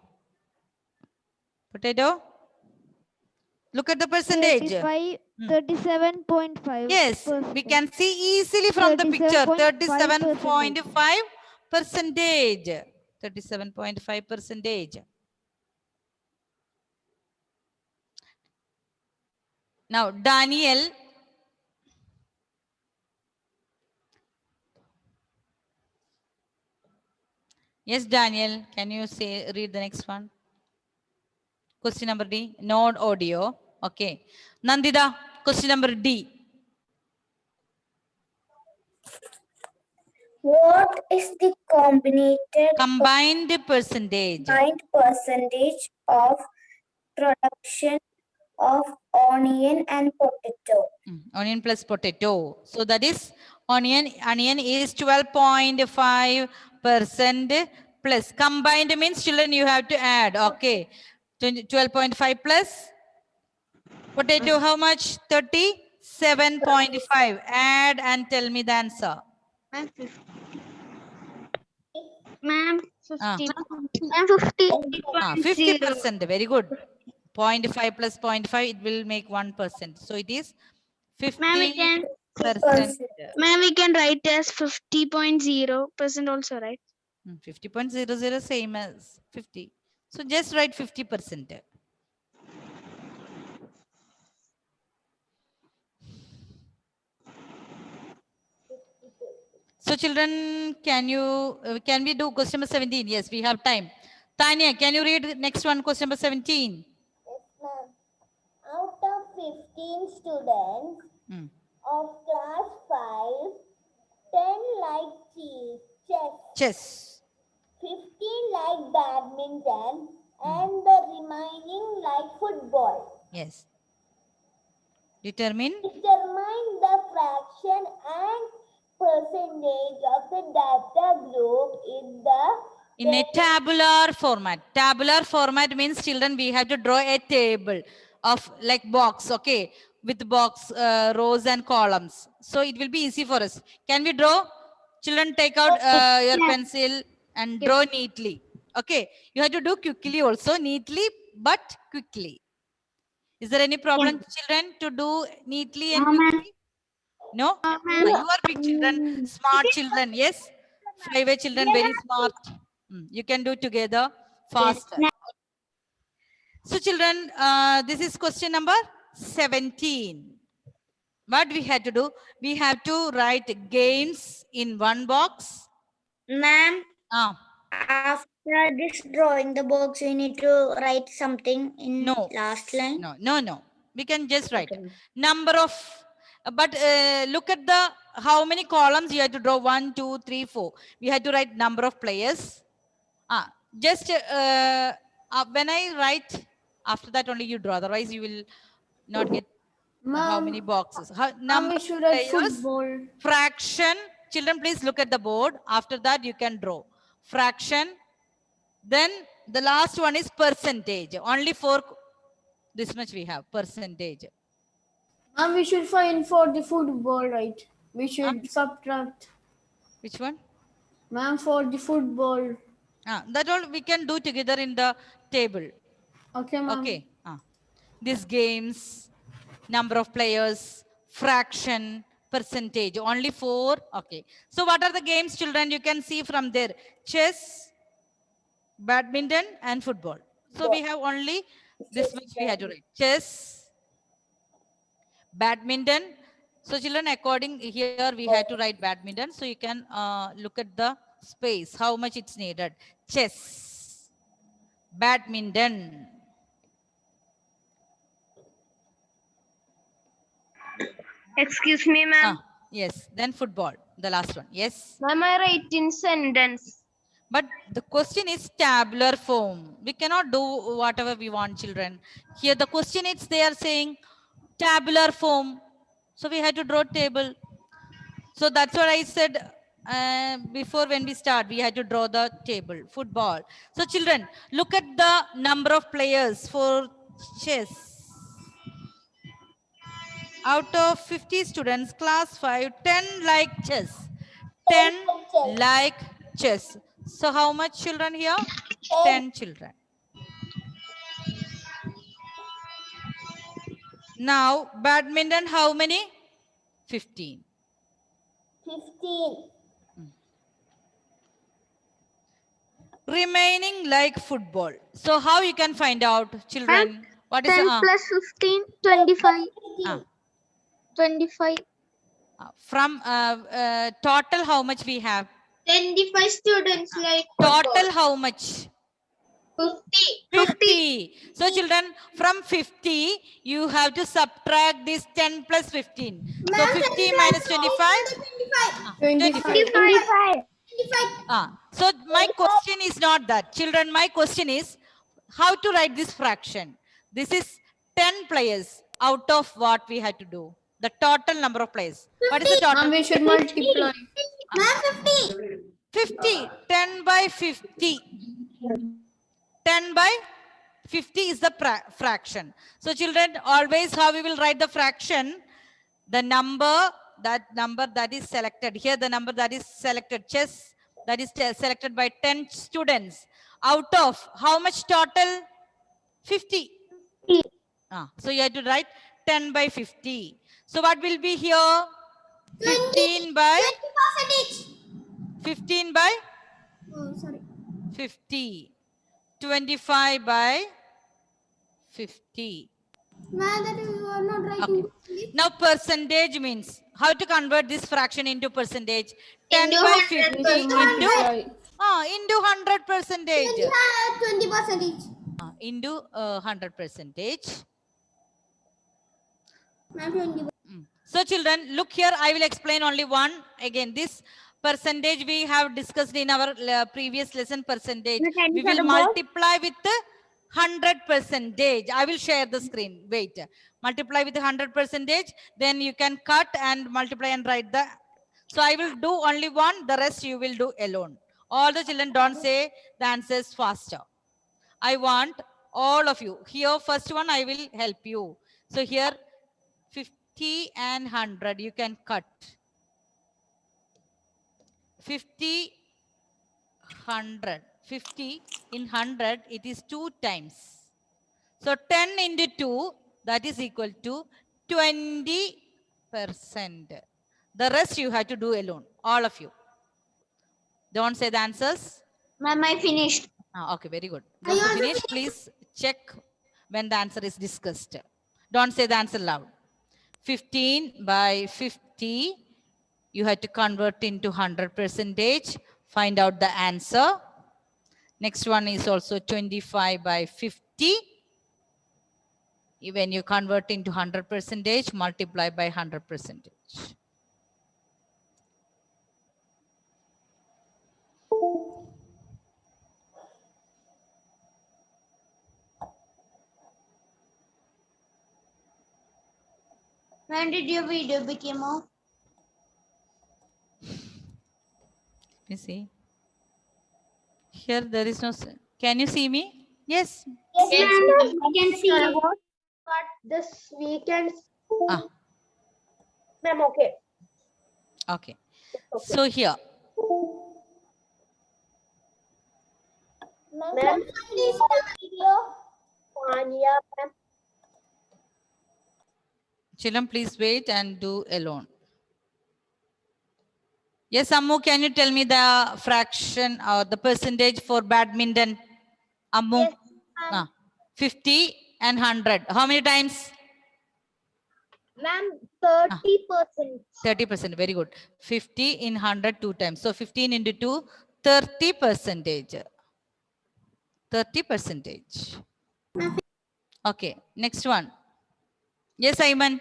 A: Potato. Look at the percentage.
C: 37.5.
A: Yes, we can see easily from the picture. 37.5%. 37.5%. Now, Daniel. Yes, Daniel, can you read the next one? Question number D, no audio. Okay. Nandita, question number D.
E: What is the combined
A: percentage
E: of production of onion and potato?
A: Onion plus potato. So that is onion is 12.5% plus. Combined means, children, you have to add. Okay. 12.5 plus potato, how much? 37.5. Add and tell me the answer.
C: Ma'am,
A: 50.
C: 50.
A: 50%. Very good. 0.5 plus 0.5, it will make 1%. So it is 50%.
C: Ma'am, we can write as 50.0% also, right?
A: 50.00 same as 50. So just write 50%. So children, can we do question number 17? Yes, we have time. Tanya, can you read next one, question number 17?
E: Yes, ma'am. Out of 15 students of class 5, 10 like chess, 15 like badminton, and the remaining like football.
A: Yes. Determine
E: the fraction and percentage of the data group
A: in a tabular format. Tabular format means, children, we have to draw a table of like box, okay, with box, rows and columns. So it will be easy for us. Can we draw? Children, take out your pencil and draw neatly. Okay, you have to do quickly also, neatly but quickly. Is there any problem, children, to do neatly and quickly? No? You are big children, smart children, yes? 5A children, very smart. You can do together faster. So children, this is question number 17. What we had to do? We have to write games in one box.
E: Ma'am, after this drawing the box, we need to write something in last line.
A: No. We can just write number of, but look at how many columns you have to draw. 1, 2, 3, 4. We have to write number of players. Just when I write, after that only you draw. Otherwise, you will not get how many boxes. Number of players, fraction. Children, please look at the board. After that, you can draw fraction. Then the last one is percentage. Only 4. This much we have percentage.
I: And we should find for the football, right? We should subtract.
A: Which one?
I: Ma'am, for the football.
A: That all we can do together in the table.
I: Okay, ma'am.
A: Okay. These games, number of players, fraction, percentage, only 4. Okay. So what are the games, children? You can see from there. Chess, badminton and football. So we have only this much we had to write. Chess, badminton. So children, according here we had to write badminton. So you can look at the space, how much it's needed. Chess, badminton.
F: Excuse me, ma'am.
A: Yes, then football, the last one. Yes.
C: Ma'am, I write in sentence.
A: But the question is tabular form. We cannot do whatever we want, children. Here the question is they are saying tabular form. So we had to draw table. So that's what I said before when we start. We had to draw the table, football. So children, look at the number of players for chess. Out of 50 students, class 5, 10 like chess. 10 like chess. So how much children here? 10 children. Now, badminton, how many? 15.
I: 15.
A: Remaining like football. So how you can find out, children? What is
C: 10 plus 15, 25. 25.
A: From total, how much we have?
C: 25 students like
A: Total, how much? 50. So children, from 50, you have to subtract this 10 plus 15. So 50 minus 25?
I: 25.
A: So my question is not that. Children, my question is how to write this fraction. This is 10 players out of what we had to do. The total number of players. What is the total?
I: We should multiply.
A: 50. 10 by 50. 10 by 50 is the fraction. So children, always how we will write the fraction, the number that is selected. Here the number that is selected, chess, that is selected by 10 students. Out of how much total? 50. So you have to write 10 by 50. So what will be here? 15 by 15 by 50. 25 by 50. Okay. Now percentage means how to convert this fraction into percentage. 10 by 50 into 100 percentage.
I: 20%.
A: Into 100 percentage. So children, look here, I will explain only one. Again, this percentage we have discussed in our previous lesson percentage. We will multiply with 100 percentage. I will share the screen. Wait. Multiply with 100 percentage. Then you can cut and multiply and write the. So I will do only one. The rest you will do alone. All the children don't say the answers faster. I want all of you. Here, first one I will help you. So here 50 and 100 you can cut. 50, 100. 50 in 100 it is 2 times. So 10 into 2 that is equal to 20%. The rest you have to do alone. All of you. Don't say the answers.
C: Ma'am, I finished.
A: Okay, very good. Once you finish, please check when the answer is discussed. Don't say the answer loud. 15 by 50, you have to convert into 100 percentage. Find out the answer. Next one is also 25 by 50. When you convert into 100 percentage, multiply by 100 percentage.
C: When did your video become off?
A: You see? Here there is no. Can you see me? Yes.
I: Yes, ma'am. I can see. But this weekend. Ma'am, okay.
A: Okay. So here.
I: Ma'am,
A: Children, please wait and do alone. Yes, Ammu, can you tell me the fraction or the percentage for badminton? Ammu?
I: Yes,
A: 50 and 100. How many times?
I: ma'am, 30%.
A: 30%. Very good. 50 in 100 two times. So 15 into 2, 30%. 30%. Okay. Next one. Yes, Ayman.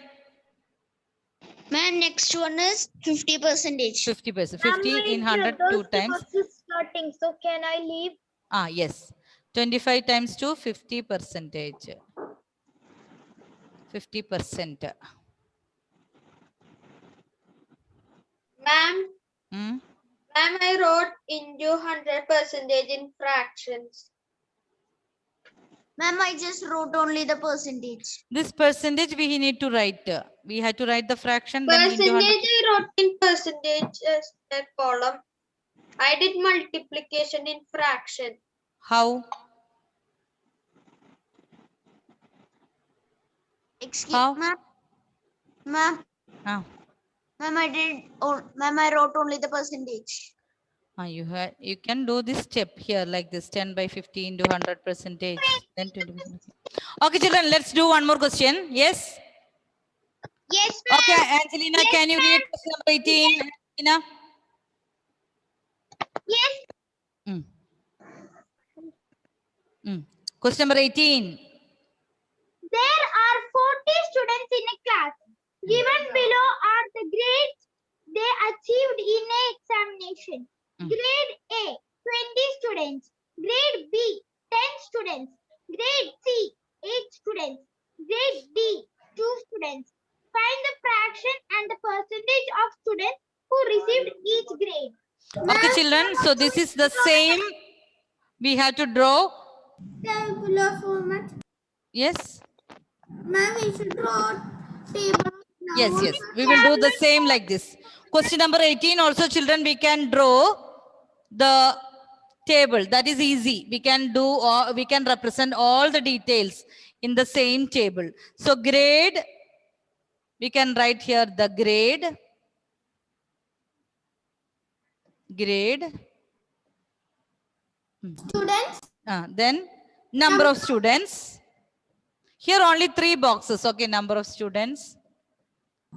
C: Ma'am, next one is 50%.
A: 50%. 50 in 100 two times.
I: Starting. So can I leave?
A: Yes. 25 times 2, 50%. 50%.
G: Ma'am,
A: Hmm?
G: ma'am, I wrote into 100% in fractions.
C: Ma'am, I just wrote only the percentage.
A: This percentage we need to write. We had to write the fraction. Then into
G: Percentage
A: 100.
G: I wrote in percentage as a column. I did multiplication in fraction.
A: How?
C: Excuse
A: How?
C: ma'am. Ma'am,
A: Ah.
C: ma'am, I wrote only the percentage.
A: You can do this step here like this 10 by 50 into 100%. Then 20%. Okay, children, let's do one more question. Yes?
C: Yes,
A: Okay, Angelina, can you read question number 18? Angelina?
C: Yes.
A: Question number 18.
B: There are 40 students in a class. Given below are the grades they achieved in a examination. Grade A, 20 students. Grade B, 10 students. Grade C, 8 students. Grade D, 2 students. Find the fraction and the percentage of students who received each grade.
A: Okay, children. So this is the same. We have to draw.
B: Tabular format.
A: Yes.
B: Ma'am, we should draw table.
A: Yes, yes. We will do the same like this. Question number 18 also, children, we can draw the table. That is easy. We can do, or we can represent all the details in the same table. So grade, we can write here the grade. Grade.
B: Students.
A: Then number of students. Here only 3 boxes. Okay, number of students.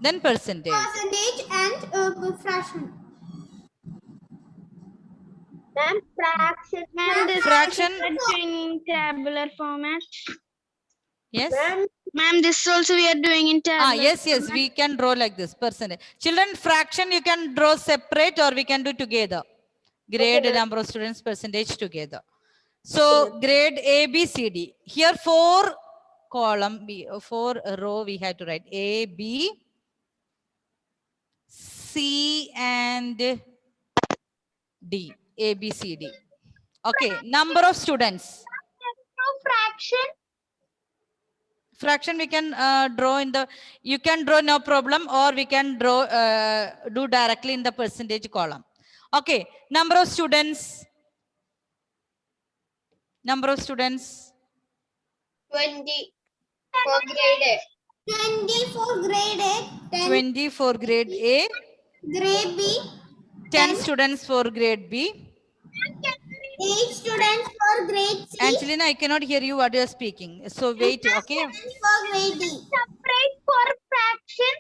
A: Then percentage.
B: Percentage and fraction.
I: Ma'am, fraction.
F: Ma'am, this
A: Fraction.
F: is doing in tabular format.
A: Yes.
F: Ma'am, this also we are doing in tabular.
A: Yes, yes. We can draw like this. Percentage. Children, fraction you can draw separate or we can do together. Grade, number of students, percentage together. So grade A, B, C, D. Here 4 column, 4 row we have to write A, B, C and D. A, B, C, D. Okay, number of students.
B: No fraction.
A: Fraction we can draw in the, you can draw no problem, or we can draw, do directly in the percentage column. Okay, number of students. Number of students.
G: 20 for grade A.
B: 20 for grade A. 10
A: 20 for grade A.
B: grade B.
A: 10 students for grade B.
B: 8 students for grade C.
A: Angelina, I cannot hear you what you are speaking. So wait, okay?
B: For grade D. Separate for fraction.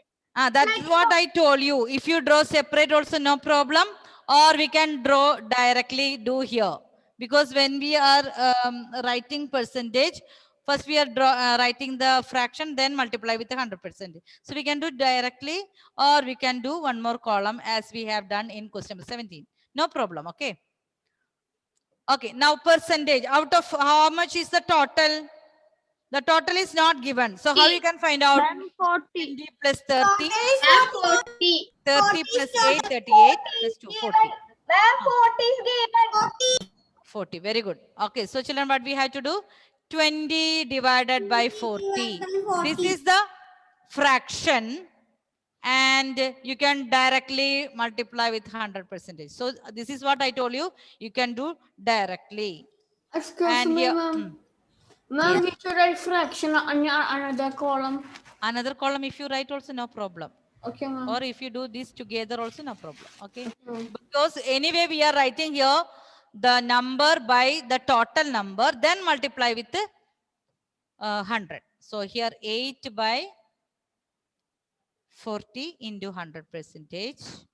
A: That's what I told you. If you draw separate also no problem, or we can draw directly, do here. Because when we are writing percentage, first we are writing the fraction, then multiply with 100%. So we can do directly, or we can do one more column as we have done in question number 17. No problem, okay? Okay, now percentage. Out of how much is the total? The total is not given. So how you can find out?
F: 40.
A: 20 plus 30.
G: 40.
A: 30 plus 8, 38 plus 2, 40.
B: 40 is given.
A: 40, very good. Okay, so children, what we have to do? 20 divided by 40. This is the fraction. and you can directly multiply with 100%. So this is what I told you. You can do directly.
I: Excuse
A: And
I: me,
A: here,
I: ma'am. Ma'am, we should write fraction on another column.
A: another column, if you write also, no problem.
I: Okay, ma'am.
A: Or if you do this together also, no problem. Okay. Because anyway, we are writing here the number by the total number, then multiply with 100. So here 8 by 40 into 100%.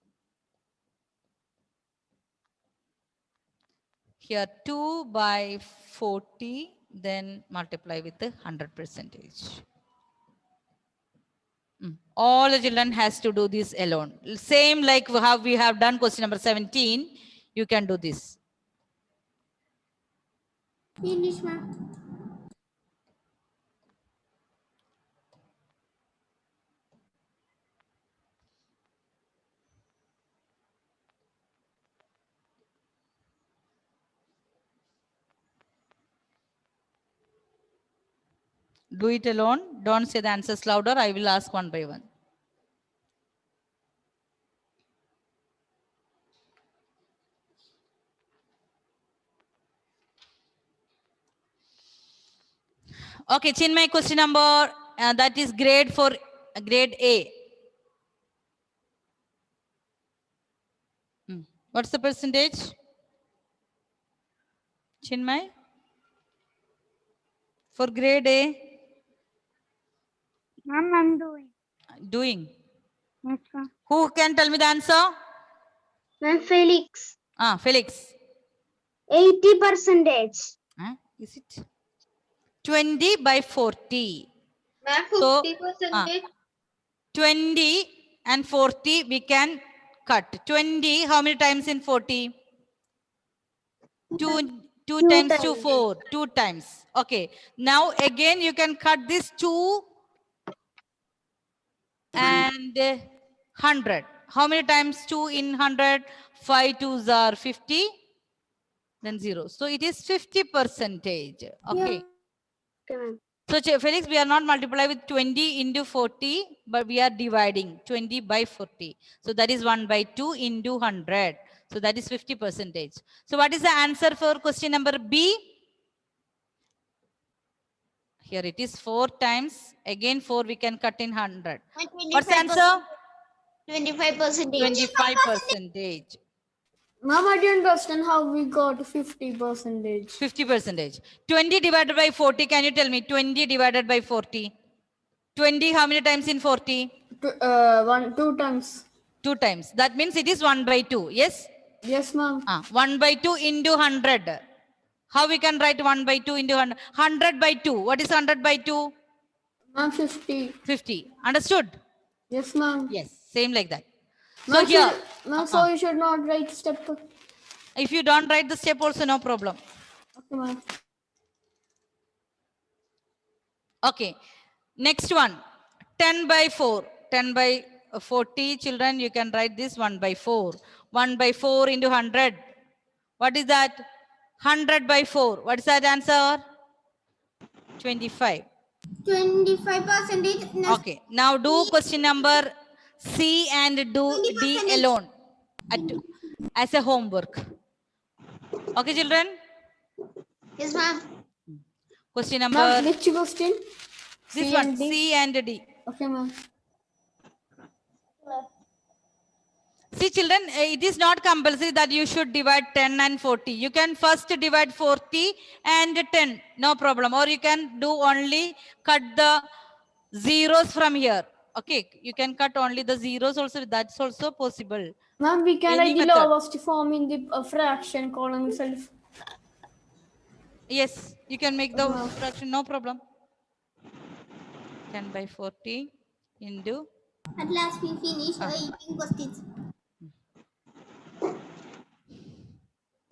A: Here 2 by 40, then multiply with 100%. All the children has to do this alone. Same like how we have done question number 17. You can do this.
B: Finish, ma'am.
A: Do it alone. Don't say the answers louder. I will ask one by one. Okay, Chinmay, question number that is grade for grade A. What's the percentage? Chinmay? For grade A?
F: Ma'am, I'm doing.
A: Doing.
F: Yes, ma'am.
A: Who can tell me the answer?
I: Ma'am, Felix.
A: Felix.
I: 80%.
A: Is it? 20 by 40.
G: Ma'am,
A: So,
G: 50%.
A: 20 and 40 we can cut. 20, how many times in 40? 2 times 2, 4. 2 times. Okay. Now again you can cut this 2 and 100. How many times 2 in 100? 5 2s are 50. Then 0. So it is 50%. Okay.
I: Okay, ma'am.
A: So Felix, we are not multiplying with 20 into 40, but we are dividing 20 by 40. So that is 1 by 2 into 100. So that is 50%. So what is the answer for question number B? Here it is 4 times. Again 4 we can cut in 100. What's the answer?
G: 25%.
A: 25%.
I: Ma'am, I didn't understand how we got 50%.
A: 50%. 20 divided by 40. Can you tell me? 20 divided by 40. 20 how many times in 40?
I: 2 times.
A: 2 times. That means it is 1 by 2. Yes?
I: Yes, ma'am.
A: 1 by 2 into 100. How we can write 1 by 2 into 100? 100 by 2. What is 100 by 2?
I: Ma'am, 50.
A: 50. Understood?
I: Yes, ma'am.
A: Yes. Same like that. So
I: Ma'am,
A: here.
I: Ma'am, so you should not write step.
A: If you don't write the step also, no problem.
I: Okay, ma'am.
A: Okay. Next one. 10 by 4. 10 by 40 children, you can write this 1 by 4. 1 by 4 into 100. What is that? 100 by 4. What is that answer? 25.
B: 25%.
A: Okay. Now do question number C and do D alone as a homework. Okay, children?
G: Yes, ma'am.
A: Question number...
I: Ma'am, which question?
A: This one, C and D.
I: Okay, ma'am.
A: See, children, it is not compulsory that you should divide 10 and 40. You can first divide 40 and 10. No problem. Or you can do only cut the zeros from here. Okay. You can cut only the zeros also. That's also possible.
I: Ma'am, we can
A: Any
I: write the
A: method.
I: lowest form in the fraction column itself.
A: Yes. You can make the fraction. No problem. 10 by 40 into...
B: At last we finish 18 questions.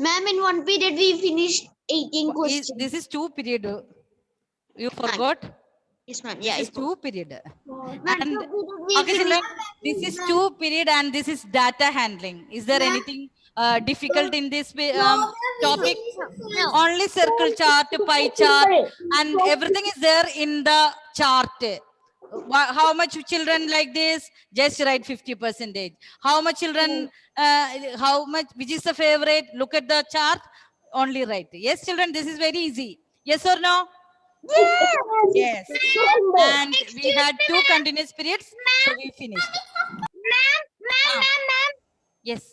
G: Ma'am, in one period we finished 18 questions.
A: This is 2 period. You forgot?
G: Yes, ma'am. Yeah,
A: This is 2 period.
G: Ma'am,
A: And, okay, children, this is 2 period and this is data handling. Is there anything difficult in this topic? Only circle chart, pie chart, and everything is there in the chart. How much children like this? Just write 50%. How much children, how much, which is the favorite? Look at the chart, only write. Yes, children, this is very easy. Yes or no? Yes. And we had 2 continuous periods, so we finished.
B: Ma'am.
A: Yes.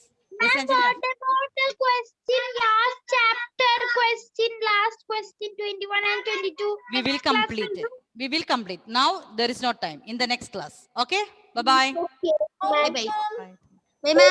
B: Ma'am,
A: Yes, Angela.
B: what about the question last chapter last question 21 and 22?
A: We will complete it. We will complete. Now there is no time. In the next class. Okay? Bye-bye.
I: Okay.
C: Bye bye.
A: Bye.
C: Bye, ma'am.